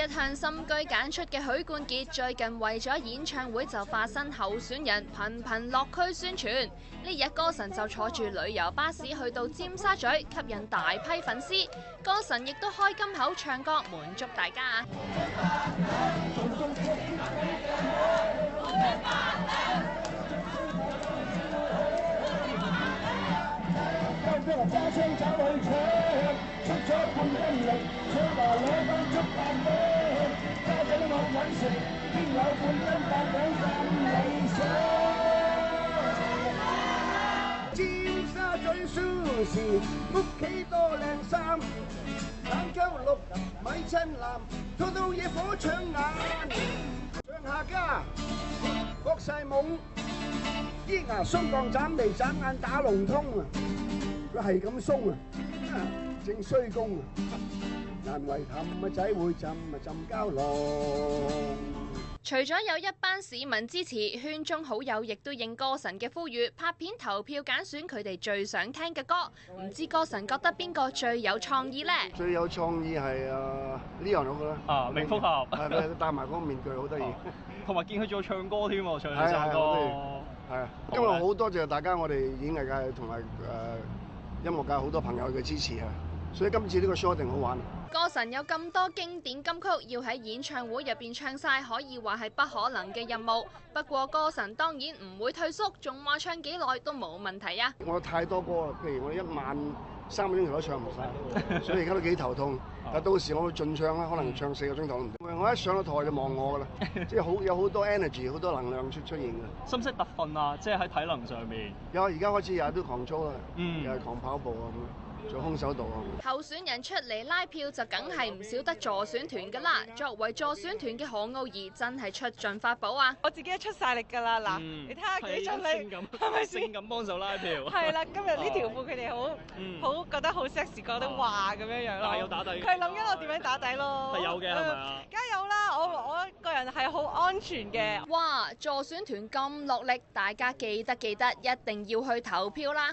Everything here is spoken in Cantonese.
一向深居簡出嘅許冠傑，最近為咗演唱會就化身候選人，頻頻落區宣傳。呢日歌神就坐住旅遊巴士去到尖沙咀，吸引大批粉絲。歌神亦都開金口唱歌，滿足大家。尖沙咀舒時，屋企多靚衫，坦洲綠米親藍，套套嘢火搶眼。上下家，搏晒懵，啲牙鬆鋼斬眉斬眼打龍通啊！佢係咁鬆啊，正衰公啊！難為氹仔會浸膠囊。除咗有一班市民支持，圈中好友亦都應歌神嘅呼籲，拍片投票揀選佢哋最想聽嘅歌。唔知歌神覺得邊個最有創意呢？最有創意係Leon 嗰個啦。啊，明福俠。係戴埋嗰個面具好得意。同埋見佢仲有唱歌添喎，唱呢首歌。係啊，今日好多謝大家，我哋演藝界同埋音樂界好多朋友嘅支持啊！所以今次呢個 show 一定好玩。歌神有咁多經典金曲要喺演唱會入邊唱晒，可以話係不可能嘅任務。不過歌神當然唔會退縮，仲話唱幾耐都冇問題啊！我有太多歌啦，譬如我1晚3個鐘頭都唱唔晒，所以而家都幾頭痛。但到時我會盡唱啦，可能唱4個鐘頭都唔定。我一上到台就望我噶啦，即係有好多 energy， 好多能量出現嘅。識唔識特訓啊？即係喺體能上面。有，而家開始日日都狂操啦，又係狂跑步啊咁。做空手道啊！候選人出嚟拉票就梗係唔少得助選團㗎啦。作為助選團嘅何傲兒真係出盡法寶啊！我自己出晒力㗎啦，嗱，你睇下幾出力，係咪性感幫手拉票？係啦，今日呢條褲佢哋好覺得好 sexy， 覺得哇咁樣樣咯。但係有打底。佢諗緊我點樣打底咯。係有嘅，係咪啊？梗係有啦，我個人係好安全嘅。哇！助選團咁落力，大家記得一定要去投票啦！